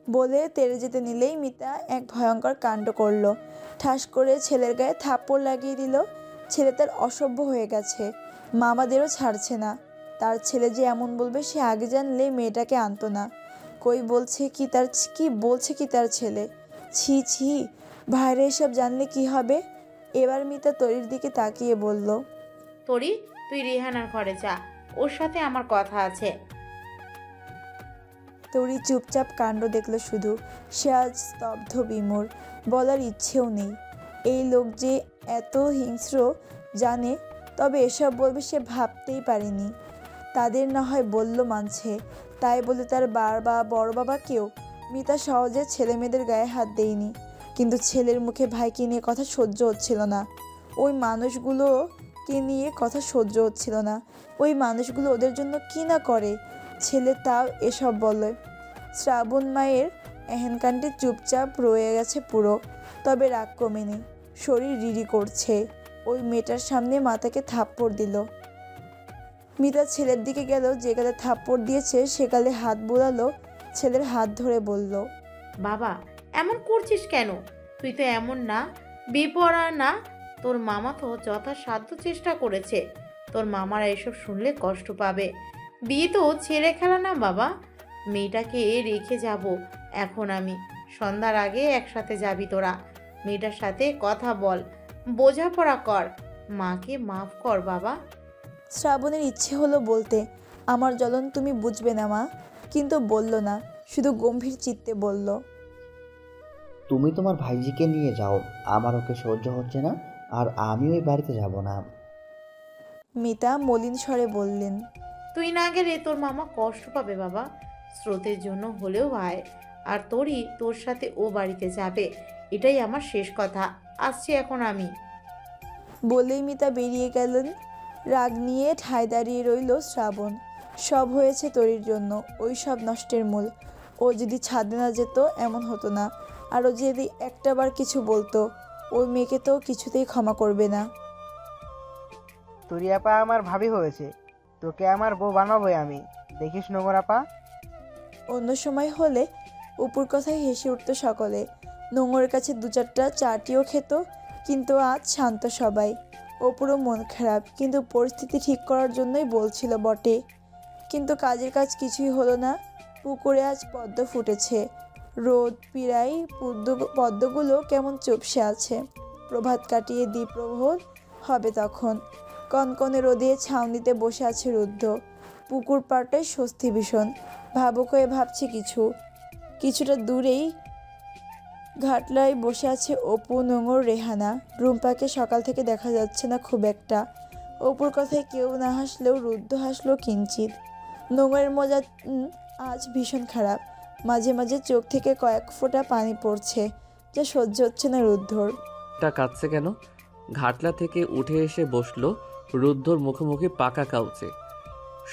বলে তেড়ে যেতে নিলেই মিতা এক ভয়ঙ্কর কাণ্ড করল। ঠাস করে ছেলের গায়ে থাপ্পড় লাগিয়ে দিল। ছেলে তার অসভ্য হয়ে গেছে, মামাদেরও ছাড়ছে না। তার ছেলে যে এমন বলবে সে আগে জানলে মেয়েটাকে আনতো না। বলছে কি তার ছেলে? ছি ছি, ভাইরা এসব জানলে কি হবে? এবার মিতা তরির দিকে তাকিয়ে বলল, তরি, তুই রিহানার ঘরে যা, ওর সাথে আমার কথা আছে। তরি চুপচাপ কাণ্ড দেখল শুধু। সে আজ স্তব্ধ, বিমূঢ়। বলার ইচ্ছেও নেই। এই লোক যে এত হিংস্র জানে, তবে এসব বলবে সে ভাবতেই পারেনি। তাদের না হয় বলল মানছে, তাই বলে তার বড় বাবা কেউ মিতা সহজে ছেলে মেয়েদের গায়ে হাত দেয়নি। কিন্তু ছেলের মুখে ভাইকে নিয়ে কথা সহ্য হচ্ছিল না। ওই মানুষগুলো ওদের জন্য কি না করে। ছেলে তাও এসব বলে। শ্রাবণ মায়ের এহেনকাণ্ডে চুপচাপ রয়ে গেছে পুরো। তবে রাগ কমেনি, শরীর রিরি করছে। ওই মেয়েটার সামনে মাতাকে থাপ্পড় দিল। মিতা ছেলের দিকে গেল, যে গালে থাপ্পড় দিয়েছে সে গালে হাত বোলালো। ছেলের হাত ধরে বলল, বাবা, এমন করছিস কেন? তুই তো এমন না, বেপরা না। তোর মামা তো যথাসাধ্য চেষ্টা করেছে। তোর মামারা এসব শুনলে কষ্ট পাবে। বিয়ে তো ছেড়ে খেলা না বাবা। মেয়েটাকে রেখে যাব এখন আমি। সন্ধ্যার আগে একসাথে যাবি তোরা। মেয়েটার সাথে কথা বল, বোঝাপড়া কর। মাকে মাফ কর বাবা। শ্রাবণের ইচ্ছে হলো বলতে, আমার জ্বলন তুমি বুঝবে না মা, কিন্তু বলল না। শুধু গম্ভীর চিত্তে বলল, তুমি তোমার ভাইজিকে নিয়ে যাও, আমার ওকে সহ্য হচ্ছে না, আর আমি ওই বাড়িতে যাব না। মিতা মলিন স্বরে বললেন, তুই না গেলে তোর মামা কষ্ট পাবে বাবা। স্রোতের জন্য হলেও ভাই, আর তোর সাথে ও বাড়িতে যাবে, এটাই আমার শেষ কথা। আসছি এখন আমি। বলেই মিতা বেরিয়ে গেলেন। রাগ নিয়ে ঠায় দাঁড়িয়ে রইল শ্রাবণ। সব হয়েছে তরির জন্য, ওই সব নষ্টের মূল। ও যদি ছাদে না যেত এমন হতো না। আর ও যদি একটাবার কিছু বলতো, ওই মেয়েকে তো কিছুতেই ক্ষমা করবে না। তোরি আপা আমার ভাবি হয়েছে, তোকে আমার বউ বানাবোই আমি, দেখিস নোংর আপা। অন্য সময় হলে উপর কথায় হেসে উঠত সকলে। নোংরের কাছে দু চারটা চাটিও খেত। কিন্তু আজ শান্ত সবাই। অপুরও মন খারাপ, কিন্তু পরিস্থিতি ঠিক করার জন্যই বলছিল বটে। কিন্তু কাজের কাজ কিছুই হলো না। পুকুরে আজ পদ্ম ফুটেছে। রোদ পীড়ায় পদ্মগুলো কেমন চুপসে আছে। প্রভাত কাটিয়ে দ্বিপ্রহর হবে তখন। কনকনে রোদে ছাউনিতে বসে আছে রুদ্ধ। পুকুর পাড়টায় স্বস্তি ভীষণ। ভাবুক হয়ে ভাবছে কিছুটা দূরেই ঘাটলায় বসে আছে অপু, নোঙর, রেহানা। রুম্পাকে সকাল থেকে দেখা যাচ্ছে না খুব একটা। অপুর কথায় কেউ না হাসলেও রুদ্ধ হাসলো কিঞ্চিত। নোঙরের মজা আজ ভীষণ খারাপ। মাঝে মাঝে চোখ থেকে কয়েক ফোঁটা পানি পড়ছে, যা সহ্য হচ্ছে না রুদ্ধর। টা কাঁদছে কেন? ঘাটলা থেকে উঠে এসে বসলো রুদ্ধর মুখোমুখি পাকা কাউচে।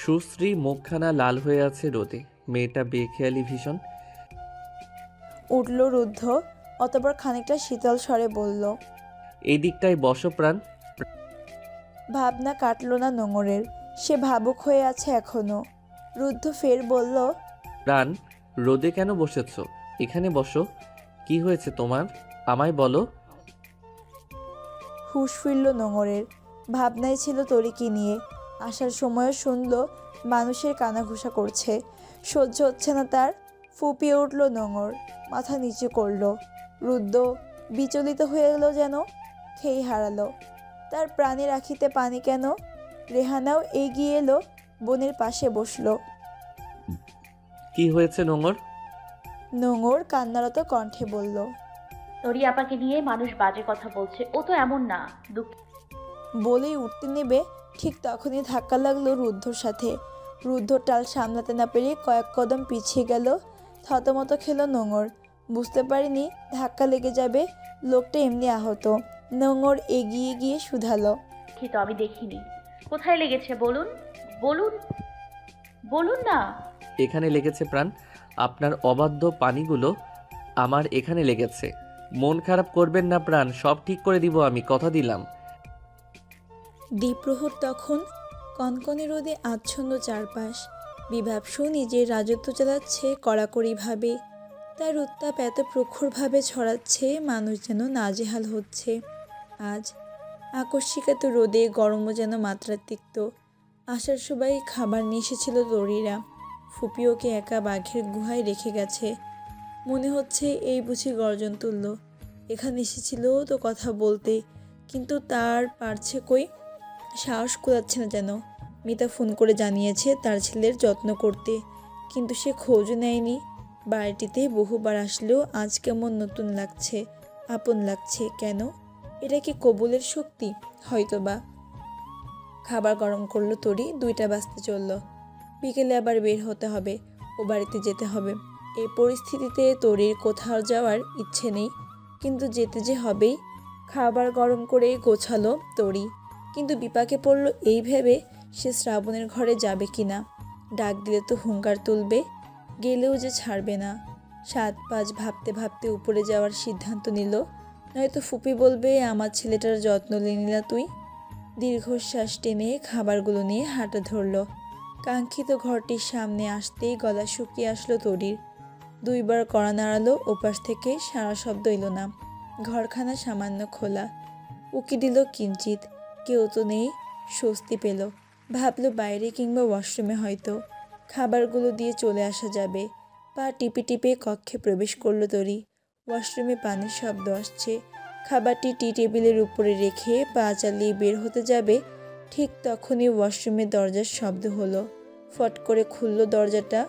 সুশ্রী মুখখানা লাল হয়ে আছে রোদে। মেয়েটা বেখেয়ালি ভীষণ। উঠল রুদ্ধ, অতঃপর খানিকটা শীতল স্বরে বলল, এই দিকটায় বসো প্রাণ। ভাবনা কাটল না নোঙরের। সে ভাবুক হয়ে আছে এখনো। রুদ্ধ ফের বলল, প্রাণ, রোদে কেন বসেছ? এখানে বসো। কি হয়েছে তোমার, আমায় বলো। হুঁশ ফিরল নোঙরের। ভাবনায় ছিল তরিকে নিয়ে। আসার সময়ও শুনল মানুষের কানাঘুষা করছে। সহ্য হচ্ছে না তার। ফুপিয়ে উঠল নোঙর, মাথা নিচু করল। রুদ্ধ বিচলিত হয়ে গেল, যেন খেই হারালো। তার প্রাণে রাখিতে পানি কেন? রেহানাও এগিয়ে এলো, বোনের পাশে বসলো। কি হয়েছে নোঙর? নোঙর কান্নারত কণ্ঠে বলল, তরি আপাকে নিয়ে মানুষ বাজে কথা বলছে, ও তো এমন না। বলেই উঠতে নেবে, ঠিক তখনই ধাক্কা লাগলো রুদ্ধর সাথে। রুদ্ধর টাল সামলাতে না পেরিয়ে কয়েক কদম পিছিয়ে গেল। থতমত খেল নোঙর। বুঝতে পারিনি ধাক্কা লেগে যাবে, লোকটা এমনি আহত। নোঙর এগিয়ে গিয়ে শুধালো, কি তো আমি দেখিনি। কোথায় লেগেছে বলুন, বলুন, বলুন না। এখানে লেগেছে প্রাণ। আপনার অবাধ্য পানিগুলো আমার এখানে লেগেছে। মন খারাপ করবেন না প্রাণ, সব ঠিক করে দিব আমি, কথা দিলাম। দ্বিপ্রহর তখন। কনকনে রোদে আচ্ছন্ন চারপাশ। বিভাবসু নিজের রাজত্ব চালাচ্ছে কড়াকড়িভাবে। তার উত্তাপ এত প্রখরভাবে ছড়াচ্ছে, মানুষ যেন নাজেহাল হচ্ছে। আজ আকস্মিক এত রোদে, গরমও যেন মাত্রাতিরিক্ত। আসার সবাই খাবার নিয়ে এসেছিল তরিরা। ফুপি ওকে একা বাঘের গুহায় রেখে গেছে। মনে হচ্ছে এই বুঝি গর্জন তুলল। এখানে এসেছিল তো কথা বলতে, কিন্তু তার পারছে কই, সাহস কুলাচ্ছে না যেন। মিতা ফোন করে জানিয়েছে তার ছেলের যত্ন করতে, কিন্তু সে খোঁজও নেয়নি। বাড়িটিতে বহুবার আসলেও আজ কেমন নতুন লাগছে, আপন লাগছে। কেন? এটা কি কবুলের শক্তি? হয়তোবা। খাবার গরম করলো তরি। 2টা বাজতে চলল। বিকেলে আবার বের হতে হবে, ও বাড়িতে যেতে হবে। এই পরিস্থিতিতে তরির কোথাও যাওয়ার ইচ্ছে নেই, কিন্তু যেতে যে হবেই। খাবার গরম করে গোছালো তরি, কিন্তু বিপাকে পড়ল এই ভেবে সে শ্রাবণের ঘরে যাবে কি না। ডাক দিলে তো হুঙ্কার তুলবে, গেলেও যে ছাড়বে না। 7-5 ভাবতে ভাবতে উপরে যাওয়ার সিদ্ধান্ত নিল। নয়তো ফুপি বলবে, আমার ছেলেটার যত্ন নিলি না তুই। দীর্ঘশ্বাস টেনে খাবারগুলো নিয়ে হাঁটা ধরল। কাঙ্ক্ষিত ঘরটির সামনে আসতেই গলা শুকিয়ে আসলো তরির। 2বার কড়া নাড়ালো, ওপাশ থেকে সারা শব্দ এলো না। ঘরখানা সামান্য খোলা, উকি দিল কিঞ্চিত, কেউ তো নেই। স্বস্তি পেল, ভাবলো বাইরে কিংবা ওয়াশরুমে হয়তো। খাবারগুলো দিয়ে চলে আসা যাবে। পা টিপে টিপে কক্ষে প্রবেশ করলো তরি। ওয়াশরুমে পানির শব্দ আসছে। খাবারটি টি টেবিলের উপরে রেখে পা চালিয়ে বের হতে যাবে, ঠিক তখনই ওয়াশরুমের দরজার শব্দ হলো। ফট করে খুলল দরজাটা।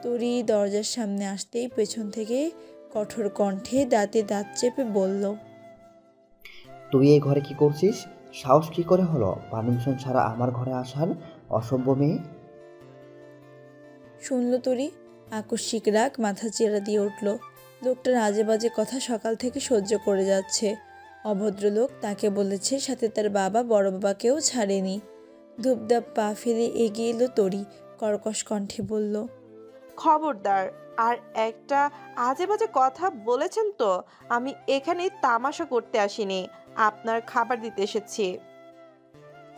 তরি দরজার সামনে আসতেই পেছন থেকে কঠোর কণ্ঠে দাঁতে দাঁত চেপে বলল, তুই এই ঘরে কি করছিস? সাহস কি করে হলো পারমিশন ছাড়া আমার ঘরে আসার? অসভ্য মেয়ে। শুনল তরি। আকস্মিক রাগ মাথা চেরা দিয়ে উঠল। লোকটার আজে বাজে কথা সকাল থেকে সহ্য করে যাচ্ছে। অভদ্রলোক তাকে বলেছে, সাথে তার বাবা বড় বাবাকেও ছাড়েনি। ধূপধাপ পা ফেলে এগিয়ে এলো তরি, কর্কশ কণ্ঠে বলল, খবরদার, আর একটা আজে বাজে কথা বলেছেন তো আমি এখানে তামাশা করতে আসিনি, আপনার খাবার দিতে এসেছি।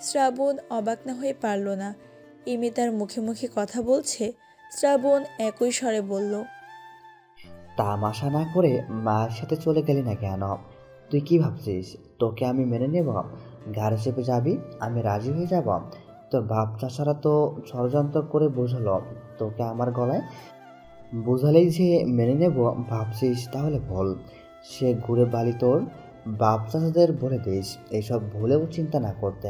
শ্রাবণ অবাক না হয়ে পারল না। এই মেয়ে তার মুখে মুখে কথা বলছে। শ্রাবণ একই স্বরে বলল, তামাশা না করে মায়ের সাথে চলে গেলি না কেন? তুই কি ভাবছিস তোকে আমি মেনে নেব? গাড়ি চেপে যাবি, আমি রাজি হয়ে যাব? তোর বাপ চাষারা তো ষড়যন্ত্র করে বোঝালো তোকে আমার গলায়। বোঝালেই যে মেনে নেব ভাবছিস? তাহলে বল, সে ঘুরে বালি তোর বাপ চাষাদের বলে দিস এইসব ভুলেও চিন্তা না করতে।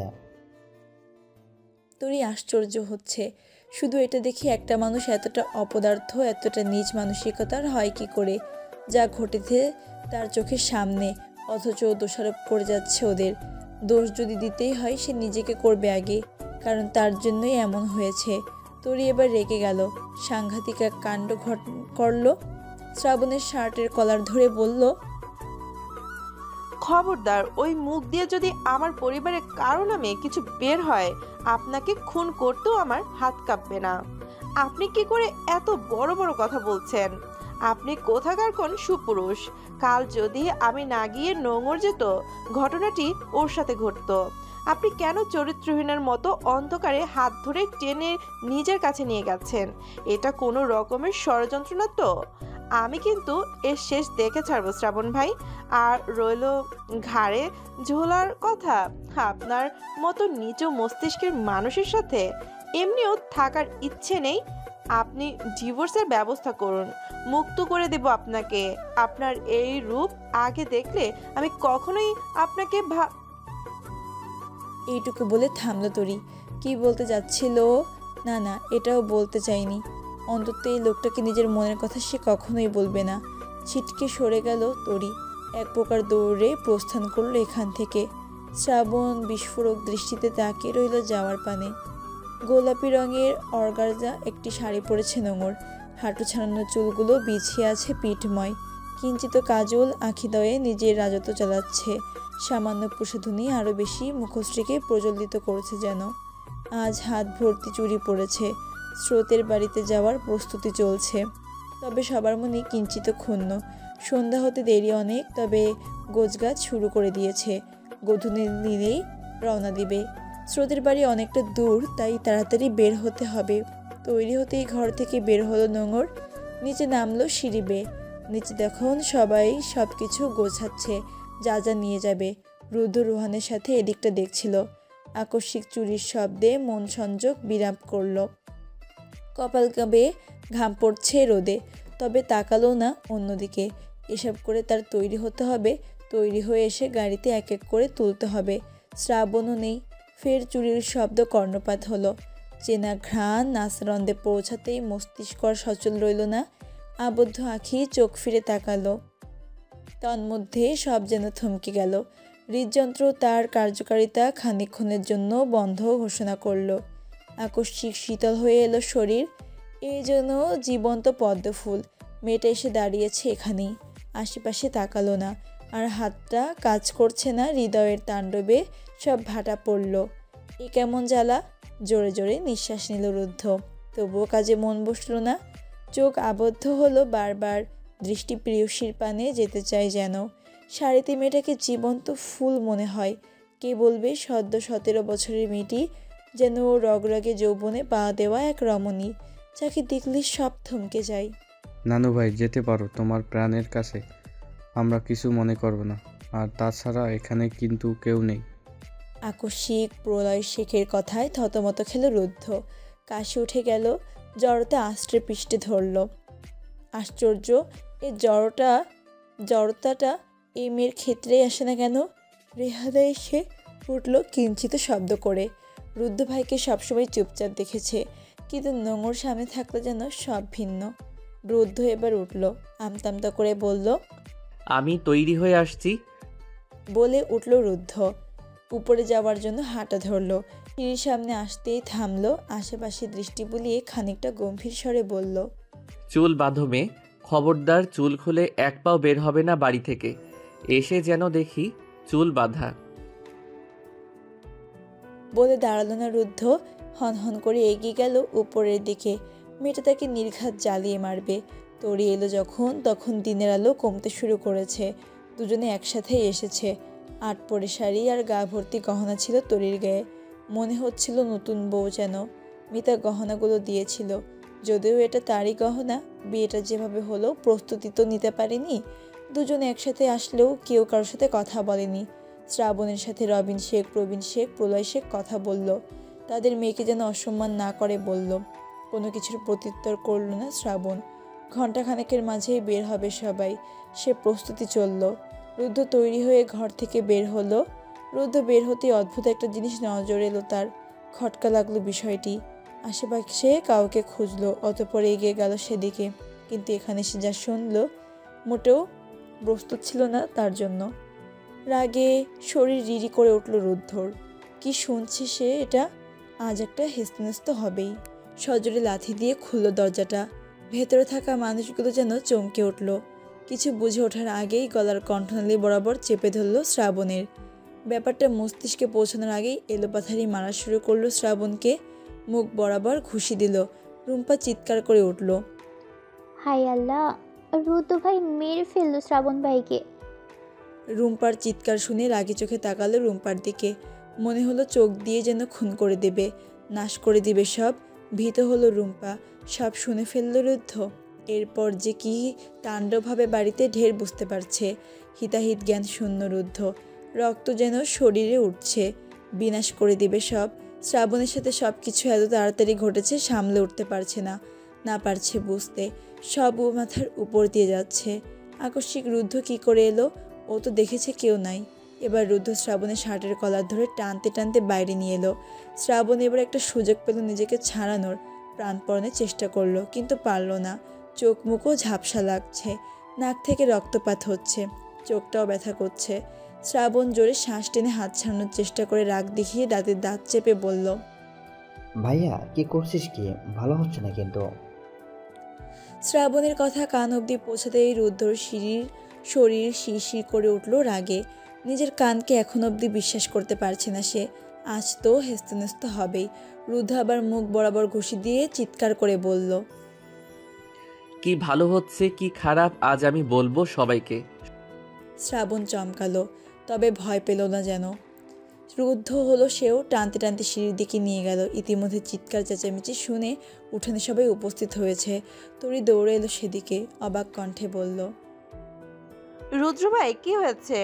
তরি আশ্চর্য হচ্ছে। শুধু এটা দেখি একটা মানুষ এতটা অপদার্থ, এতটা নীচ মানসিকতার হয় কি করে? যা ঘটেছে তার চোখের সামনে, অথচ দোষারোপ করে যাচ্ছে ওদের। দোষ যদি দিতেই হয় সে নিজেকে করবে আগে, কারণ তার জন্যই এমন হয়েছে। তরি এবার রেগে গেল, সাংঘাতিক এক কাণ্ড করল। শ্রাবণের শার্টের কলার ধরে বলল, খবরদার, ওই মুখ দিয়ে যদি আমার পরিবারের কারো নামে কিছু বের হয় আপনাকে খুন করতেও আমার হাত কাঁপবে না। আপনি কি করে এত বড় বড় কথা বলছেন? আপনি কোথাকার কোন সুপুরুষ? কাল যদি আমি না গিয়ে নোঙর যেত, ঘটনাটি ওর সাথে ঘটতো। আপনি কেন চরিত্রহীনের মতো অন্ধকারে হাত ধরে টেনে নিজের কাছে নিয়ে গেছেন? এটা কোনো রকমের ষড়যন্ত্র না তো? আমি কিন্তু এর শেষ দেখে ছাড়বো শ্রাবণ ভাই। আর রইল ঘাড়ে ঝোলার কথা, আপনার মতো নিচু মস্তিষ্কের মানুষের সাথে এমনিও থাকার ইচ্ছে নেই। আপনি ডিভোর্সের ব্যবস্থা করুন, মুক্ত করে দেব আপনাকে। আপনার এই রূপ আগে দেখলে আমি কখনোই আপনাকে এইটুকু বলে থামলো তরি। কি বলতে যাচ্ছিল? না না, এটাও বলতে চাইনি। অন্তত এই লোকটাকে নিজের মনের কথা সে কখনোই বলবে না। ছিটকে সরে গেল তরি। এক প্রকার দৌড়ে প্রস্থান করলো এখান থেকে। শ্রাবণ বিস্ফোরক দৃষ্টিতে তাকিয়ে রইল যাওয়ার পানে। গোলাপি রঙের অর্গানজা একটি শাড়ি পরেছে নোঙর। হাঁটু ছাড়ানো চুলগুলো বিছিয়ে আছে পিঠময়। কিঞ্চিত কাজল আঁখিদয়ে নিজের রাজত্ব চালাচ্ছে। সামান্য প্রসাধনী আরও বেশি মুখশ্রীকে প্রজ্বলিত করেছে যেন। আজ হাত ভর্তি চুড়ি পড়েছে। স্রোতের বাড়িতে যাওয়ার প্রস্তুতি চলছে। তবে সবার মনে কিঞ্চিত ক্ষুণ্ণ। সন্ধ্যা হতে দেরি অনেক, তবে গোছগাছ শুরু করে দিয়েছে। গোধূলি নিলেই রওনা দিবে। স্রোতের বাড়ি অনেকটা দূর, তাই তাড়াতাড়ি বের হতে হবে। তৈরি হতেই ঘর থেকে বের হলো নোঙর। নিচে নামলো সিঁড়ি বেয়ে। নিচে দেখুন সবাই সব কিছু গোছাচ্ছে, যা যা নিয়ে যাবে। রুদ্ধ রুহানের সাথে এদিকটা দেখছিল। আকস্মিক চুরির শব্দে মন সংযোগ বিরাম করলো। কপাল কাঁপে, ঘাম পড়ছে রোদে, তবে তাকালো না অন্যদিকে। এসব করে তার তৈরি হতে হবে, তৈরি হয়ে এসে গাড়িতে এক এক করে তুলতে হবে। শ্রাবণও নেই। ফের চুরির শব্দ কর্ণপাত হলো। চেনা ঘ্রাণ নাসরন্দে পৌঁছাতেই মস্তিষ্ক আর সচল রইল না। আবদ্ধ আঁখি চোখ ফিরে তাকালো। তন্মধ্যে সব যেন থমকে গেল। হৃদযন্ত্র তার কার্যকারিতা খানিকক্ষণের জন্য বন্ধ ঘোষণা করল। আকস্মিক শীতল হয়ে এলো শরীর। এই যেন জীবন্ত পদ্মফুল। মেয়েটা এসে দাঁড়িয়েছে এখানেই। আশেপাশে তাকালো না, আর হাতটা কাজ করছে না। হৃদয়ের তাণ্ডবে সব ভাটা পড়ল। এ কেমন জ্বালা! জোরে জোরে নিঃশ্বাস নিল রুদ্ধ। তবুও কাজে মন বসল না। চোখ আবদ্ধ হলো বারবার। দৃষ্টি প্রিয়সীর পানে যেতে চায় যেন। শাড়িতে মেয়েটাকে জীবন্ত ফুল মনে হয়। কে বলবে সদ্য 17 বছরের মেয়েটি যেন রগরগে যৌবনে পা দেওয়া এক রমণী, যাকে দেখলে সব থমকে যায়। নানু ভাই, যেতে পারো তোমার প্রাণের কাছে, আমরা কিছু মনে করব না। আর তাছাড়া এখানে কিন্তু কেউ নেই। আকস্মিক প্রলয় শেখের কথায় থতমত খেল রুদ্ধ। কাশি উঠে গেল। জড়তা আষ্টে পৃষ্ঠে ধরল। আশ্চর্য, এই জড়তাটা এই মেয়ের ক্ষেত্রেই আসে না কেন? রেহাদা এসে উঠল কিঞ্চিত শব্দ করে। রুদ্ধ ভাইকে সবসময় চুপচাপ দেখেছে, কিন্তু নোংর সামনে থাকলে যেন সব ভিন্ন। রুদ্ধ এবার উঠল, আমতামতা করে বলল, আমি তৈরি হয়ে আসছি। বলে উঠল রুদ্ধ। উপরে যাওয়ার জন্য হাঁটা ধরল। সিঁড়ির সামনে আসতেই থামলো। আশেপাশে দৃষ্টি বুলিয়ে খানিকটা গম্ভীর স্বরে বলল, চুল বাঁধো মেয়ে, খবরদার চুল খুলে এক পাও বের হবে না বাড়ি থেকে। এসে যেন দেখি চুল বাঁধা। বলে দাঁড়ালো না রুদ্ধ। হনহন করে এগিয়ে গেল উপরের দিকে। মেয়েটা তাকে নির্ঘাত জ্বালিয়ে মারবে। তড়ি এলো যখন, তখন দিনের আলো কমতে শুরু করেছে। দুজনে একসাথেই এসেছে। আট পরে শাড়ি আর গা ভর্তি গহনা ছিল তরির গায়ে। মনে হচ্ছিল নতুন বউ যেন। মিতা গহনাগুলো দিয়েছিল। যদিও এটা তারই গহনা। বিয়েটা যেভাবে হলো, প্রস্তুতি তো নিতে পারেনি। দুজনে একসাথে আসলেও কেউ কারোর সাথে কথা বলেনি। শ্রাবণের সাথে রবিন শেখ, প্রবীণ শেখ, প্রলয় শেখ কথা বলল। তাদের মেয়েকে যেন অসম্মান না করে বলল। কোনো কিছুর প্রত্যুত্তর করল না শ্রাবণ। ঘণ্টাখানেকের মাঝেই বের হবে সবাই। সে প্রস্তুতি চলল। রুদ্ধ তৈরি হয়ে ঘর থেকে বের হলো। রুদ্ধ বের হতেই অদ্ভুত একটা জিনিস নজরে এলো তার। খটকা লাগলো বিষয়টি। আশেপাশে কাউকে খুঁজলো, অতঃপর এগিয়ে গেল সেদিকে। কিন্তু এখানে সে যা শুনল, মোটেও প্রস্তুত ছিল না তার জন্য। রাগে শরীর রিরি করে উঠল রুদ্ধর। কি শুনছে সে এটা? আজ একটা হেস্তনেস্ত হবেই। সজোরে লাথি দিয়ে খুলল দরজাটা। ভেতরে থাকা মানুষগুলো যেন চমকে উঠল। কিছু বুঝে ওঠার আগেই গলার কণ্ঠনালী বরাবর চেপে ধরল শ্রাবণের। ব্যাপারটা মস্তিষ্কে পৌঁছানোর আগেই এলোপাথারি মারা শুরু করলো শ্রাবণকে। মুখ বরাবর ঘুষি দিল। রুম্পা চিৎকার করে উঠল, হাই আল্লাহ, রুদ্র ভাই মেরে ফেললো শ্রাবণ ভাইকে। রুম্পার চিৎকার শুনে রাগি চোখে তাকালো রুম্পার দিকে। মনে হলো চোখ দিয়ে যেন খুন করে দেবে, নাশ করে দিবে সব। ভীত হলো রুম্পা। সব শুনে ফেলল রুদ্ধ। এরপর যে কি তাণ্ডবভাবে বাড়িতে ঢের বুঝতে পারছে। হিতাহিত জ্ঞান শূন্য রুদ্ধ। রক্ত যেন শরীরে উঠছে। বিনাশ করে দিবে সব। শ্রাবণের সাথে সব কিছু এত তাড়াতাড়ি ঘটেছে, সামলে উঠতে পারছে না, না পারছে বুঝতে। সব ও মাথার উপর দিয়ে যাচ্ছে। আকস্মিক রুদ্ধ কি করে এলো? ও তো দেখেছে কেউ নাই। এবার রুদ্ধ শ্রাবণের শার্টের কলার ধরে টানতে টানতে বাইরে নিয়ে এলো। শ্রাবণ এবার একটা সুযোগ পেল নিজেকে ছাড়ানোর। প্রাণপণে চেষ্টা করলো, কিন্তু পারল না। চোখ মুখও ঝাপসা লাগছে। নাক থেকে রক্তপাত হচ্ছে। চোখটাও ব্যথা করছে। শ্রাবণ জোরে শ্বাস টেনে হাত ছাড়ানোর চেষ্টা করে রাগ দেখিয়ে দাঁতের দাঁত চেপে বলল, ভাইয়া কি করছিস কি? ভালো হচ্ছে না কিন্তু। শ্রাবণের কথা কান অবধি পৌঁছাতেই রুদ্ধর শরীর শিরশির করে উঠল রাগে। নিজের কানকে এখন অবধি বিশ্বাস করতে পারছে না সে। আজ তো হেস্তনেস্ত হবেই। রুদ্ধ আবার মুখ বরাবর ঘুষি দিয়ে চিৎকার করে বলল, কি ভালো হচ্ছে কি খারাপ আজ আমি বলবো সবাইকে। শ্রাবণ চমকালো, তবে ভয় পেল না যেন। রুদ্ধ হলো সেও। টানতে টানতে সিঁড়ির দিকে নিয়ে গেল। ইতিমধ্যে চিৎকার চেঁচামেচি শুনে উঠোনে সবাই উপস্থিত হয়েছে। তরি দৌড়ে এলো সেদিকে। অবাক কণ্ঠে বলল, রুদ্র ভাই কি হয়েছে?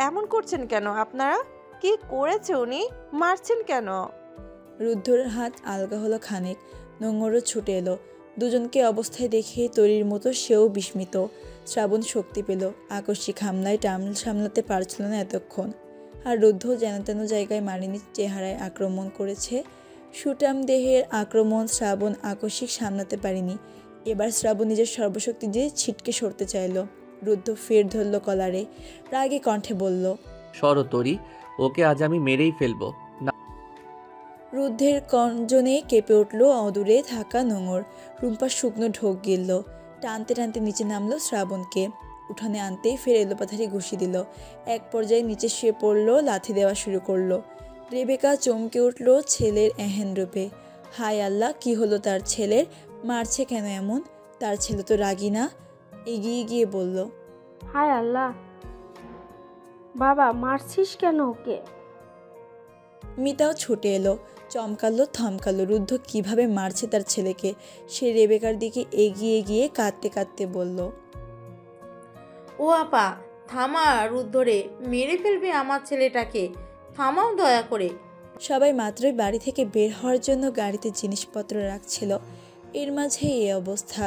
এমন করছেন কেন আপনারা? কি করেছে উনি? মারছেন কেন? রুদ্ধর হাত আলগা হলো খানিক। নোংরও ছুটে এলো। দুজনকে অবস্থায় দেখে তৈরির মতো সেও বিস্মিত। শ্রাবণ শক্তি পেল। আকস্মিক হামলায় টামল সামলাতে পারছিল না এতক্ষণ। আর রুদ্ধ যেন তেন জায়গায় মারিনীর চেহারায় আক্রমণ করেছে। সুটাম দেহের আক্রমণ শ্রাবণ আকস্মিক সামলাতে পারেনি। এবার শ্রাবণ নিজের সর্বশক্তি দিয়ে ছিটকে সরতে চাইল। রুদ্ধ ফের ধরল কলারে। রাগে কণ্ঠে বলল, সরতরি, ওকে আজ আমি মেরেই ফেলবো। রুদ্ধের কঞ্জনে কেঁপে উঠল অদূরে থাকা নোঙর। রুম্পা শুকনো ঢোক গিলল। টানতে টানতে নিচে নামলো শ্রাবণকে। উঠানে আনতেই ফের এলোপাথারি ঘুষি দিল। এক পর্যায়ে নিচে শুয়ে পড়ল, লাথি দেওয়া শুরু করলো। রেবেকা চমকে উঠল ছেলের এহেন রূপে। হায় আল্লাহ, কি হলো তার ছেলের? মারছে কেন এমন? তার ছেলে তো রাগী না। এগিয়ে গিয়ে বলল, হায় আল্লাহ, বাবা মারছিস কেন ওকে? মিতাও ছুটে এলো। চমকালো, থমকালো। রুদ্ধ কিভাবে মারছে তার ছেলেকে। সে রেবেকার দিকে এগিয়ে গিয়ে কাঁদতে কাঁদতে বলল, ও আপা, থামা রুদ্ধরে, মেরে ফেলবে আমার ছেলেটাকে, থামাও দয়া করে। সবাই মাত্রই বাড়ি থেকে বের হওয়ার জন্য গাড়িতে জিনিসপত্র রাখছিল। এর মাঝে এই অবস্থা।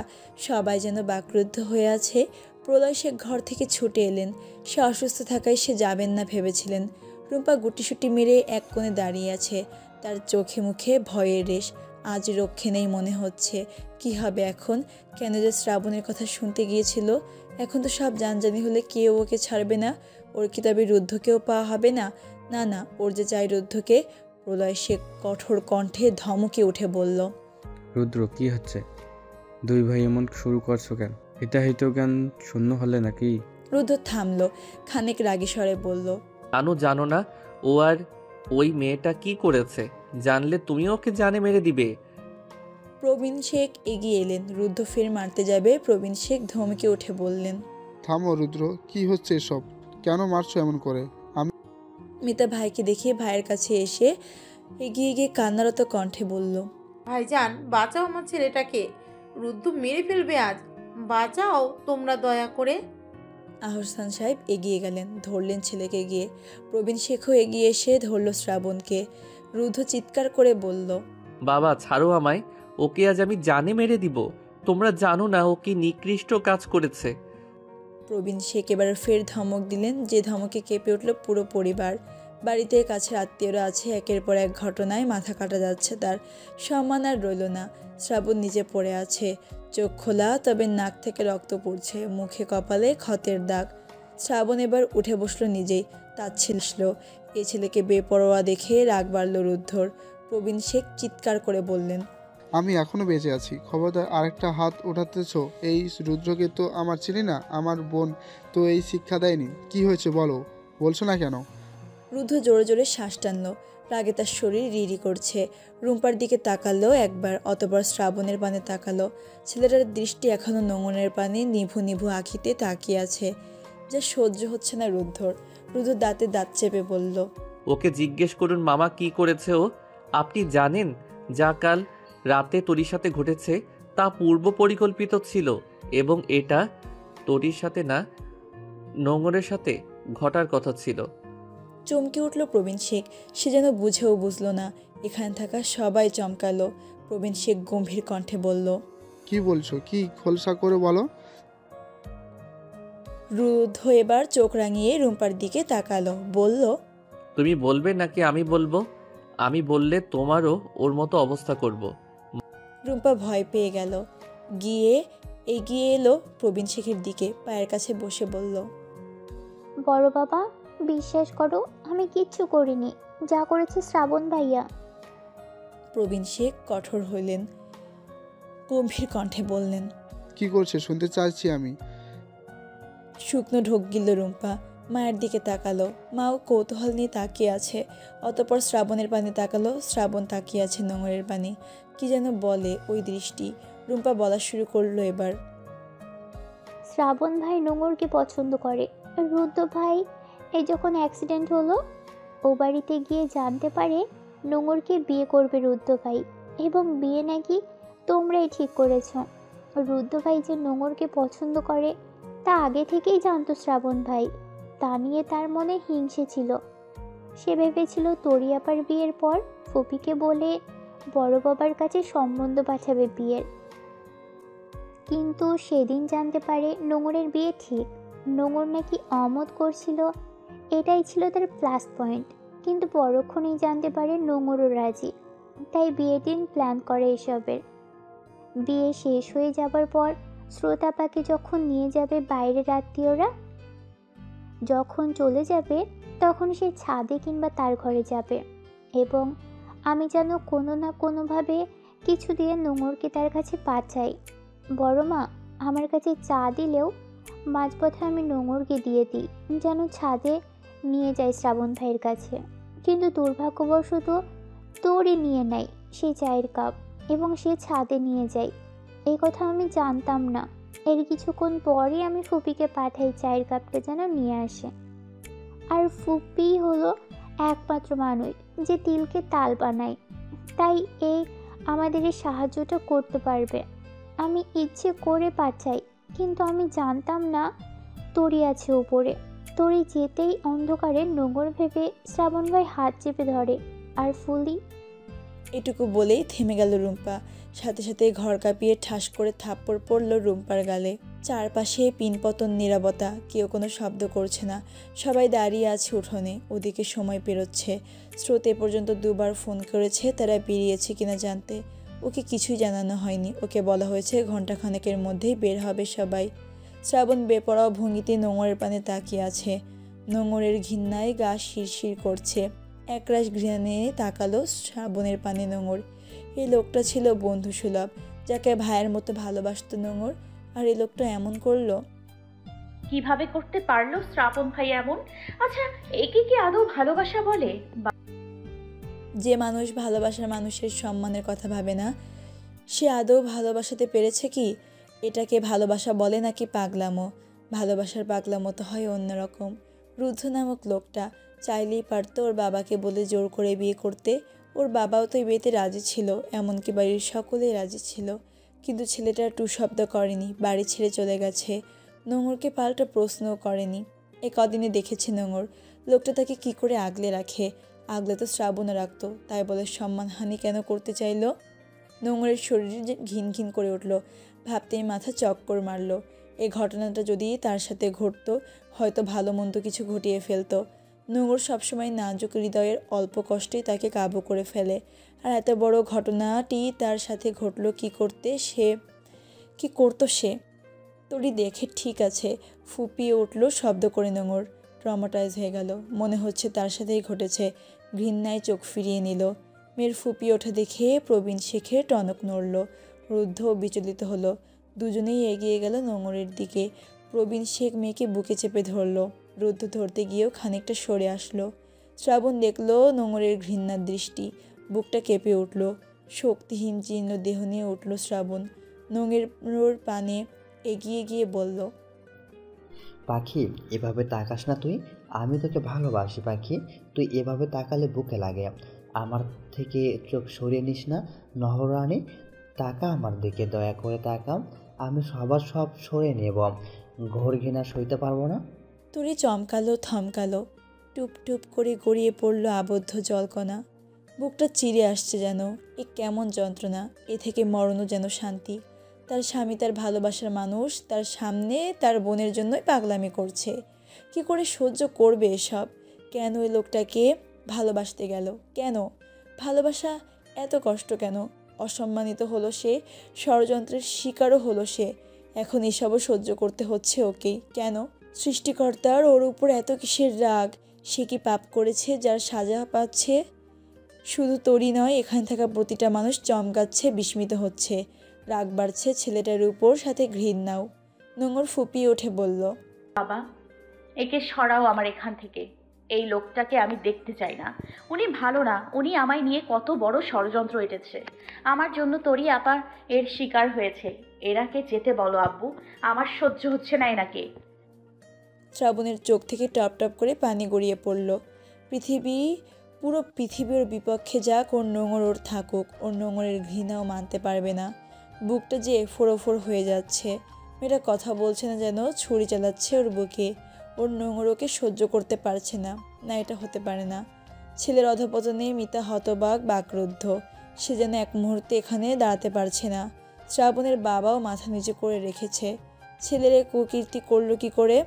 সবাই যেন বাকরুদ্ধ হয়ে আছে। প্রলয় শেখ ঘর থেকে ছুটে এলেন। সে অসুস্থ থাকায় সে যাবেন না ভেবেছিলেন। রুম্পা গুটিসুটি মেরে এক কোণে দাঁড়িয়ে আছে। তার চোখে মুখে ভয়ের রেশ। আজ রক্ষে নেই মনে হচ্ছে। কি হবে এখন? কেন যে শ্রাবণের কথা শুনতে গিয়েছিল? এখন তো সব জানজানি হলে কেউ ওকে ছাড়বে না। ওর কি তবে রুদ্ধকেও পাওয়া হবে না? না না, ওর যে চাই রুদ্ধকে। প্রলয় সে কঠোর কণ্ঠে ধমকে উঠে বলল, রুদ্র কি হচ্ছে? দুই ভাই এমন শুরু করছো কেন? হিতাহিত জ্ঞান শূন্য হলে নাকি? রুদ্ধ থামলো। খানিক রাগী স্বরে বলল, জানো না ও আর ওই মেয়েটা কি করেছে? জানলে তুমিও ওকে জানে মেরে দিবে। প্রবীণ শেখ এগিয়ে এলেন। রুদ্ধ ফের মারতে যাবে। প্রবীণ শেখ ধমকে উঠে বললেন, থামো রুদ্র, কি হচ্ছে এসব? কেন মারছো এমন করে? মিতা ভাইকে দেখিয়ে ভাইয়ের কাছে এসে এগিয়ে গিয়ে কান্নারত কণ্ঠে বলল, ভাইজান, বাঁচাও আমার ছেলেটাকে, রুদ্ধ মেরে ফেলবে আজ, বাঁচাও তোমরা দয়া করে। আহসান সাহেব এগিয়ে গেলেন, ধরলেন ছেলেকে গিয়ে। প্রবীণ শেখও এগিয়ে এসে ধরল শ্রাবণকে। রুদ্ধ চিৎকার করে বলল, বাবা ছাড়ো আমায়, ওকে আজ আমি জানে মেরে দিব। তোমরা জানো না ও কি নিকৃষ্ট কাজ করেছে। প্রবীণ শেখ এবার ফের ধমক দিলেন, যে ধমকে কেঁপে উঠল পুরো পরিবার। বাড়িতে কাছের আত্মীয়রা আছে। একের পর এক ঘটনায় মাথা কাটা যাচ্ছে তার। সম্মান আর রইল না। শ্রাবণ নিচে পড়ে আছে, চোখ খোলা, তবে নাক থেকে রক্ত পড়ছে, মুখে কপালে ক্ষতের দাগ। শ্রাবণ এবার উঠে বসলো নিজেই। তাচ্ছিল্য। এ ছেলেকে বেপরোয়া দেখে রাগ বাড়ল রুদ্ধর। প্রবীণ শেখ চিৎকার করে বললেন, আমি এখনো বেঁচে আছি, খবরদার আরেকটা হাত ওঠাতেছো। এই রুদ্রকে তো আমার চিনি না, আমার বোন তো এই শিক্ষা দেয়নি। কি হয়েছে বলো, বলছো না কেন? রুদ্ধ জোরে জোরে শ্বাস টানল। রাগে তার শরীর রিরি করছে। রুম্পার দিকে তাকালো একবার, অতবার শ্রাবণের পানে তাকালো। ছেলেটার দৃষ্টি এখনো নোংরের পানে নিভু নিভু আঁখিতে তাকিয়ে আছে। যা সহ্য হচ্ছে না রুদ্ধর। রুদ্ধ দাঁতে দাঁত চেপে বলল, ওকে জিজ্ঞেস করুন মামা কি করেছে ও। আপনি জানেন যা কাল রাতে তোরির সাথে ঘটেছে তা পূর্ব পরিকল্পিত ছিল, এবং এটা তোরির সাথে না, নোংরের সাথে ঘটার কথা ছিল। চমকে উঠল প্রবীণ শেখ। সে যেন বুঝেও বুঝলো না। এখানে থাকা সবাই চমকালো। প্রবীণ শেখ গম্ভীর কণ্ঠে বলল, কি বলছো? কি খোলসা করে বলো। রুদ্ধ এবার চোখ রাঙিয়ে রুম্পার দিকে তাকালো, বলল, তুমি বলবে নাকি আমি বলবো? আমি বললে তোমারও ওর মতো অবস্থা করব। রুম্পা ভয় পেয়ে গেল। এগিয়ে এলো প্রবীণ শেখের দিকে, পায়ের কাছে বসে বলল, বড় বাবা, বিশ্বাস করো আমি কিচ্ছু করিনি, যা করেছে শ্রাবণ ভাইয়া। প্রবীণ শেখ কঠোর হইলেন, গম্ভীর কণ্ঠে বললেন, কি করছে শুনতে চাইছি আমি। শুকনো ঢোক গিলল রুম্পা। মায়ের দিকে তাকালো। মাও কৌতূহল নিয়ে তাকিয়ে আছে। অতঃপর শ্রাবণের পানে তাকালো। শ্রাবণ তাকিয়ে আছে নোংরের পানে। কি যেন বলে ওই দৃষ্টি। রুম্পা বলা শুরু করলো এবার, শ্রাবণ ভাই নোঙরকে পছন্দ করে। রুদ্র ভাই এই যখন অ্যাক্সিডেন্ট হলো, ও বাড়িতে গিয়ে জানতে পারে নোঙরকে বিয়ে করবে রুদ্র ভাই, এবং বিয়ে নাকি তোমরাই ঠিক করেছ। রুদ্র ভাই যে নোঙরকে পছন্দ করে তা আগে থেকেই জানতো শ্রাবণ ভাই। তা নিয়ে তার মনে হিংসে ছিল। সে ভেবেছিল তরিয়াপার বিয়ের পর ফুপিকে বলে বড় বাবার কাছে সম্বন্ধ পাঠাবে বিয়ের। কিন্তু সেদিন জানতে পারে নোঙরের বিয়ে ঠিক। নোঙর নাকি অমত করছিল, এটাই ছিল তার প্লাস পয়েন্ট। কিন্তু পরক্ষণেই জানতে পারে নোঙরও রাজি। তাই বিয়ের দিন প্ল্যান করে এসবের। বিয়ে শেষ হয়ে যাবার পর শ্রোতাপাকে যখন নিয়ে যাবে বাইরের আত্মীয়রা, যখন চলে যাবে তখন সে ছাদে কিংবা তার ঘরে যাবে এবং আমি যেন কোনো না কোনোভাবে কিছু দিয়ে নোঙরকে তার কাছে পাঠাই। বড় মা আমার কাছে চা দিলেও মাঝপথে আমি নোঙরকে দিয়ে দিই, যেন ছাদে নিয়ে যাই শ্রাবণ ভাইয়ের কাছে। কিন্তু দুর্ভাগ্যবশত তোরই নিয়ে নেয় সেই চায়ের কাপ এবং সে ছাদে নিয়ে যায়। এই কথা আমি জানতাম না। এর কিছুক্ষণ পরই আমি ফুপিকে পাঠাই চায়ের কাপটা যেন নিয়ে আসে। আর ফুপি হলো একমাত্র মানুষ যে তিলকে তাল বানায়, তাই আমাদের এই সাহায্যটা করতে পারবে। আমি ইচ্ছে করে পাঠাই, কিন্তু আমি জানতাম না তরি আছে উপরে। তরি যেতেই অন্ধকারে নোঙর ভেবে শ্রাবণ ভাই হাত চেপে ধরে আর ফুলি। এটুকু বলেই থেমে গেল রুম্পা। সাথে সাথে ঘর কাঁপিয়ে ঠাস করে থাপ্পড় পড়ল রুম্পার গালে। চারপাশে পিনপতন নীরবতা, কেউ কোনো শব্দ করছে না। সবাই দাঁড়িয়ে আছে উঠোনে। ওদিকে সময় পেরোচ্ছে। স্রোত এ পর্যন্ত দুবার ফোন করেছে তারা বেরিয়েছে কিনা জানতে। ওকে কিছুই জানানো হয়নি। ওকে বলা হয়েছে ঘণ্টাখানেকের মধ্যেই বের হবে সবাই। শ্রাবণ বেপরোয়া ভঙ্গিতে নোঙরের পানে তাকিয়ে আছে। নোঙরের ঘৃণায় গা শিরশির করছে। একরাশ ঘৃণা নিয়ে তাকালো শ্রাবণের পানে নোঙর। এই লোকটা ছিল বন্ধুসুলভ, যাকে ভাইয়ের মতো ভালোবাসত নোঙর, আর এই লোকটা এমন করলো। কিভাবে করতে পারলো শ্রাবণ ভাই এমন? আচ্ছা, একে কি আদৌ ভালোবাসা বলে? যে মানুষ ভালোবাসার মানুষের সম্মানের কথা ভাবে না, সে আদৌ ভালোবাসাতে পেরেছে কি? এটাকে ভালোবাসা বলে নাকি পাগলামো? ভালোবাসার পাগলামো তো হয় অন্যরকম। রুদ্ধ নামক লোকটা চাইলেই পারতো ওর বাবাকে বলে জোর করে বিয়ে করতে। ওর বাবাও তো এই বিয়েতে রাজি ছিল, এমনকি বাড়ির সকলেই রাজি ছিল। কিন্তু ছেলেটা টু শব্দ করেনি, বাড়ি ছেড়ে চলে গেছে। নোঙরকে পাল্টা প্রশ্নও করেনি। এ কদিনে দেখেছে নোঙর লোকটা তাকে কি করে আগলে রাখে। আগলে তো শ্রাবণও রাখতো, তাই বলে সম্মানহানি কেন করতে চাইলো? নোঙরের শরীর ঘিন ঘিন করে উঠল। ভাবতেই মাথা চক্কর মারল। এই ঘটনাটা যদি তার সাথে ঘটতো, হয়তো ভালো মন্দ কিছু ঘটিয়ে ফেলতো। নোঙর সবসময় নাজুক হৃদয়ের, অল্প কষ্টেই তাকে কাবু করে ফেলে। আর এত বড় ঘটনাটি তার সাথে ঘটলো কি করতো সে? তোরই দেখে ঠিক আছে, ফুপিয়ে উঠল শব্দ করে নোঙর। ট্রমাটাইজ হয়ে গেল। মনে হচ্ছে তার সাথেই ঘটেছে। ঘৃণায় চোখ ফিরিয়ে নিল। মেয়ের ফুপিয়ে ওঠা দেখে প্রবীণ শেখের টনক নড়ল। রুদ্ধ বিচলিত হলো। দুজনেই এগিয়ে গেল নোঙরের দিকে। প্রবীণ শেখ মেয়েকে বুকে চেপে ধরল। রুদ্ধ ধরতে গিয়েও খানিকটা সরে আসলো। শ্রাবণ দেখল নোঙরের ঘৃণার দৃষ্টি। বুকটা কেঁপে উঠল। শক্তিহীন জীর্ণ দেহ নিয়ে উঠল শ্রাবণ। নোঙরের পানে এগিয়ে গিয়ে বলল, পাখি এভাবে তাকাস না তুই। আমি তোকে ভালোবাসি পাখি। তুই এভাবে তাকালে বুকে লাগে। আমার থেকে চোখ সরিয়ে নিস না নহরানি। তাকা আমার দিকে, দয়া করে তাকা। আমি সবার সব সরে নেব। ঘোর ঘৃণা সইতে পারবো না। তুরি চমকালো, থমকালো। টুপ টুপ করে গড়িয়ে পড়ল আবদ্ধ জলকণা। বুকটা চিরে আসছে যেন। এ কেমন যন্ত্রণা! এ থেকে মরণও যেন শান্তি। তার স্বামী, তার ভালোবাসার মানুষ, তার সামনে তার বোনের জন্যই পাগলামি করছে। কি করে সহ্য করবে এসব? কেন ওই লোকটাকে ভালোবাসতে গেল? কেন ভালোবাসা এত কষ্ট কেন? অসম্মানিত হলো সে, ষড়যন্ত্রের শিকারও হলো সে। এখন এসবও সহ্য করতে হচ্ছে ওকেই। কেন? সৃষ্টিকর্তার ওর উপর এত কিসের রাগ? সে কি পাপ করেছে যার সাজা পাচ্ছে? শুধু তোরই নয়, এখানে থাকা প্রতিটা মানুষ চমকাচ্ছে, বিস্মিত হচ্ছে। রাগ বাড়ছে ছেলেটার উপর, সাথে ঘৃণাও। নোঙর ফুপিয়ে উঠে বলল, বাবা, একে সরাও আমার এখান থেকে। এই লোকটাকে আমি দেখতে চাই না। উনি ভালো না। উনি আমায় নিয়ে কত বড় ষড়যন্ত্র এঁটেছে। আমার জন্য তরি আপা এর শিকার হয়েছে। এরাকে যেতে বলো আব্বু। আমার সহ্য হচ্ছে না এনাকে। শ্রাবণের চোখ থেকে টপ টপ করে পানি গড়িয়ে পড়ল। পুরো পৃথিবীর বিপক্ষে যাক, ওর নোঙর ওর থাকুক, ওর নোঙরের ঘৃণাও মানতে পারবে না। বুকটা যে ফোড়ো হয়ে যাচ্ছে। মেয়েটা কথা বলছে না, যেন ছুরি চালাচ্ছে ওর বুকে। ওর নোংর ওকে সহ্য করতে পারছে না। না, এটা হতে পারে না। ছেলের অধপতনে মিতা হতবাক, বাকরুদ্ধ। সে যেন এক মুহূর্তে এখানে দাঁড়াতে পারছে না। শ্রাবণের বাবাও মাথা নিচু করে রেখেছে। ছেলের কুকীর্তি করল কি করে?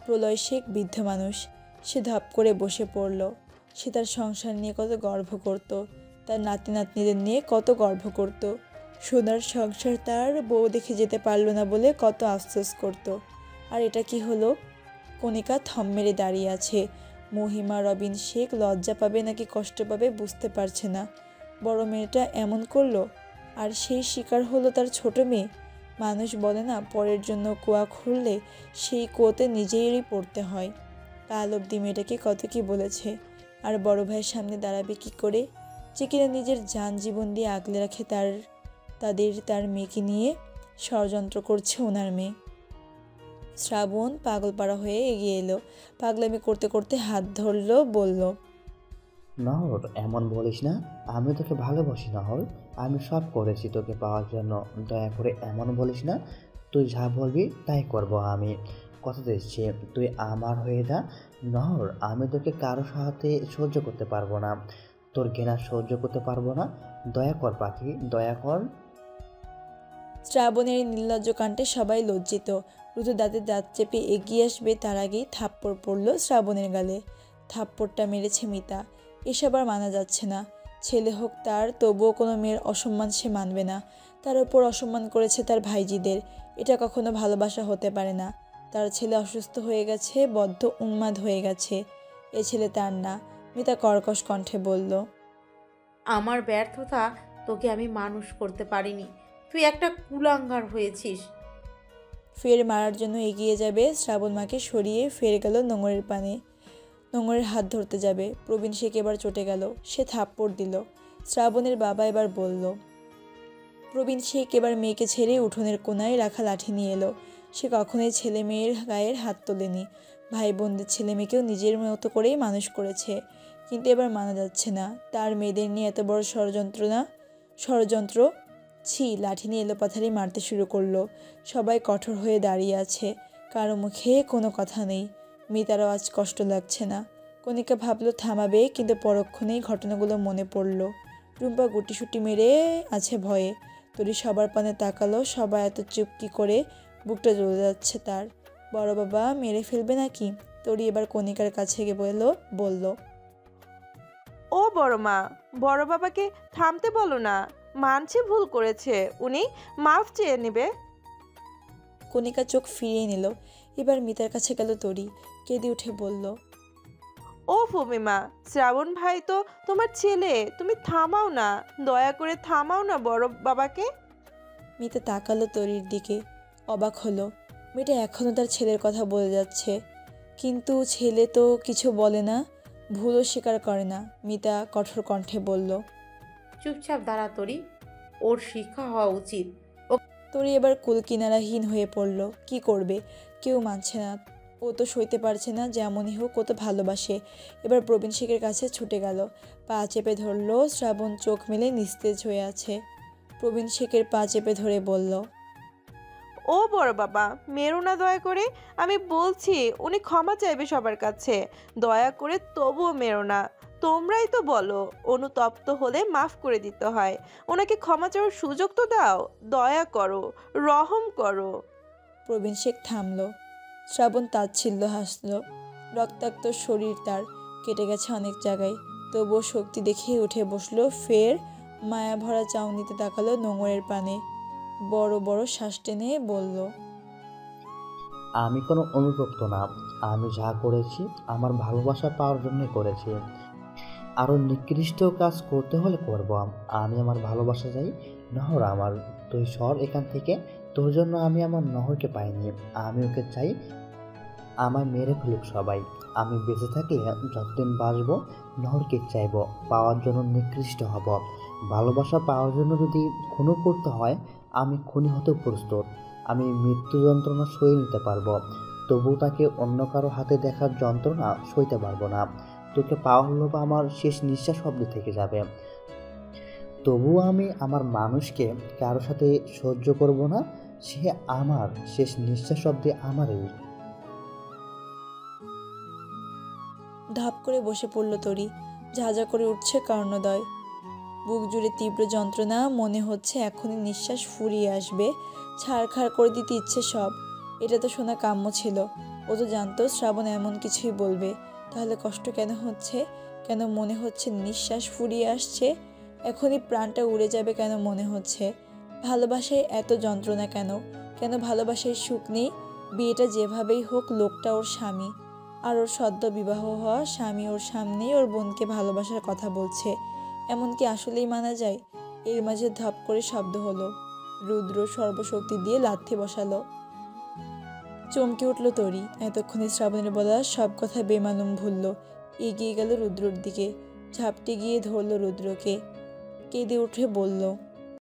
প্রলয় শেখ বৃদ্ধ মানুষ। সে ধপ করে বসে পড়ল। সে তার সংসার নিয়ে কত গর্ব করত, তার নাতি নাতনিদের নিয়ে কত গর্ব করত। সোনার সংসার তার বউ দেখে যেতে পারল না বলে কত আফসোস করত। আর এটা কি হলো? কণিকা থম মেরে দাঁড়িয়ে আছে। মহিমা রবিন শেখ লজ্জা পাবে নাকি কষ্ট পাবে বুঝতে পারছে না। বড় মেয়েটা এমন করলো, আর সেই শিকার হলো তার ছোট মেয়ে। মানুষ বলে না, পরের জন্য কুয়া খুঁড়লে সেই কুয়োতে নিজেরই পড়তে হয়। কাল অবধি মেয়েটাকে কত কি বলেছে, আর বড় ভাইয়ের সামনে দাঁড়াবে কি করে, যে কিনা নিজের জান জীবন দিয়ে আগলে রাখে তার মেয়েকে নিয়ে ষড়যন্ত্র করছে ওনার মেয়ে। শ্রাবণ পাগলপাড়া হয়ে এগিয়ে এলো। পাগলামি করতে করতে হাত ধরলো, বলল, নহর, এমন বলিস না। আমি তোকে ভালোবাসি নহর। আমি সব করেছি তোকে পাওয়ার জন্য। দয়া করে এমন বলিস না। তুই যা বলবি তাই করব আমি। কথা দিচ্ছি, তুই আমার হয়ে যা নহর। আমি তোকে কারো সাথে সহ্য করতে পারবো না। তোর ঘৃণা সহ্য করতে পারবো না। দয়া কর পাখি, দয়া কর। শ্রাবণের এই নির্লজ্জ কাণ্ডে সবাই লজ্জিত। রুদু দাঁতে দাঁত চেপে এগিয়ে আসবে, তার আগেই থাপ্পড় পড়ল শ্রাবণের গালে। থাপ্পড়টা মেরেছে মিতা। এসব আর মানা যাচ্ছে না। ছেলে হোক তার, তবুও কোনো মেয়ের অসম্মান সে মানবে না। তার ওপর অসম্মান করেছে তার ভাইজিদের। এটা কখনো ভালোবাসা হতে পারে না। তার ছেলে অসুস্থ হয়ে গেছে, বদ্ধ উন্মাদ হয়ে গেছে। এ ছেলে তার না। মিতা কর্কশ কণ্ঠে বলল, আমার ব্যর্থতা তোকে আমি মানুষ করতে পারিনি। তুই একটা কুলাঙ্গার হয়েছিস। ফের মারার জন্য এগিয়ে যাবে, শ্রাবণ মাকে সরিয়ে ফের গেল নোঙরের পানে। নোঙরের হাত ধরতে যাবে, প্রবীণ শেখ এবার চটে গেল। সে থাপ্পড় দিল। শ্রাবণের বাবা এবার বলল। প্রবীণ শেখ এবার মেয়েকে ছেড়ে উঠোনের কোনায় রাখা লাঠি নিয়ে এলো। সে কখনোই ছেলে মেয়ের গায়ের হাত তোলেনি। ভাই বোনদের ছেলে মেয়েকেও নিজের মতো করেই মানুষ করেছে। কিন্তু এবার মানা যাচ্ছে না, তার মেয়েদের নিয়ে এত বড় ষড়যন্ত্র। ছি! লাঠি নিয়ে এলোপাথারি মারতে শুরু করলো। সবাই কঠোর হয়ে দাঁড়িয়ে আছে, কারো মুখে কোনো কথা নেই। মিতারও আজ কষ্ট লাগছে না। কণিকা ভাবলো থামাবে, কিন্তু পরক্ষণেই ঘটনাগুলো মনে পড়ল। রুম্পা গুটিসুটি মেরে আছে ভয়ে। তরি সবার পানে তাকালো। সবাই এত চুপ কি করে? বুকটা জ্বলে যাচ্ছে তার। বড় বাবা মেরে ফেলবে নাকি? তরি এবার কণিকার কাছে গিয়ে বলল, ও বড় মা, বড় বাবাকে থামতে বলো না। মানছে ভুল করেছে, উনি মাফ চেয়ে নেবে। কণিকা চোখ ফিরিয়ে নিল। এবার মিতার কাছে গেল তরি, কেঁদে উঠে বলল, ও ফুমিমা, শ্রাবণ ভাই তো তোমার ছেলে, তুমি থামাও না, দয়া করে থামাও না বড় বাবাকে। মিতা তাকালো তরির দিকে, অবাক হলো। মেয়েটা এখনও তার ছেলের কথা বলে যাচ্ছে, কিন্তু ছেলে তো কিছু বলে না, ভুলও স্বীকার করে না। মিতা কঠোর কণ্ঠে বলল, চুপচাপ দাঁড়া তরি, ওর শিক্ষা হওয়া উচিত। তরি এবার কুলকিনারাহীন হয়ে পড়ল। কি করবে? কেউ মানছে না। ও তো সইতে পারছে না, যেমনই হোক ও তো ভালোবাসে। এবার প্রবীণ শেখের কাছে ছুটে গেল, পা চেপে ধরলো। শ্রাবণ চোখ মেলে নিস্তেজ হয়ে আছে। প্রবীণ শেখের পা চেপে ধরে বলল, ও বড় বাবা, মেরো না দয়া করে। আমি বলছি উনি ক্ষমা চাইবে সবার কাছে, দয়া করে তবুও মেরো না। তোমরাই তো বলো অনুতপ্ত হলে মাফ করে দিতে হয়। ওনাকে ক্ষমা চাওয়ার সুযোগ তো দাও, দয়া করো, রহম করো। প্রবীণ শেখ থামল। শ্রাবণ তাচ্ছিল্য হাসল। রক্তাক্ত শরীর তার, কেটে গেছে অনেক জায়গায়, তবুও শক্তি দেখিয়ে উঠে বসলো। ফের মায়া ভরা চাউনিতে তাকালো নোঙরের পানে। বড় বড় শ্বাস টেনে বলল, আমি কোনো অনুতপ্ত না। আমি যা করেছি আমার ভালোবাসা পাওয়ার জন্যই করেছি। আরও নিকৃষ্ট কাজ করতে হলে করব। আমি আমার ভালোবাসা চাই। নহর আমার, তুই সর এখান থেকে। তোর জন্য আমি আমার নহরকে পাইনি। আমি ওকে চাই। আমার মেরে ফেলুক সবাই। আমি বেঁচে থাকি যতদিন বাঁচব নহরকে চাইব, পাওয়ার জন্য নিকৃষ্ট হব। ভালোবাসা পাওয়ার জন্য যদি খুনও করতে হয় আমি খুনি হতেও প্রস্তুত। আমি মৃত্যু যন্ত্রণা সয়ে নিতে পারবো, তবুও তাকে অন্য কারো হাতে দেখার যন্ত্রণা সইতে পারবো না। তোকে পাওয়া হলো বা আমার শেষ নিঃশ্বাস অবধি থেকে যাবে, তবুও আমি আমার মানুষকে কারো সাথে সহ্য করব না। সে আমার, শেষ নিঃশ্বাস অব্দি আমারই। ধাপ করে বসে পড়ল তরি। ঝাঁঝা করে উঠছে কর্ণদয়, বুক জুড়ে তীব্র যন্ত্রণা, মনে হচ্ছে এখনই নিঃশ্বাস ফুরিয়ে আসবে, ছাড়খাড় করে দিতে ইচ্ছে সব। এটা তো শোনা কাম্য ছিল। ও তো জানতো শ্রাবণ এমন কিছুই বলবে, তাহলে কষ্ট কেন হচ্ছে? কেন মনে হচ্ছে নিঃশ্বাস ফুরিয়ে আসছে? এখনই প্রাণটা উড়ে যাবে কেন মনে হচ্ছে? ভালোবাসায় এত যন্ত্রণা কেন? কেন ভালোবাসায় সুখ নেই? বিয়েটা যেভাবেই হোক, লোকটা ওর স্বামী, আর ওর সদ্য বিবাহ হওয়া স্বামী ওর সামনেই ওর বোনকে ভালোবাসার কথা বলছে। এমন কি আসলেই মানা যায়? এর মাঝে ধপ করে শব্দ হলো। রুদ্র সর্বশক্তি দিয়ে লাথি বসালো। চমকে উঠল তরি। এতক্ষণে শ্রাবণের বলা সব কথা বেমালুম ভুলল। এগিয়ে গেল রুদ্রর দিকে, ঝাপটে গিয়ে ধরল রুদ্রকে, কেঁদে উঠে বলল,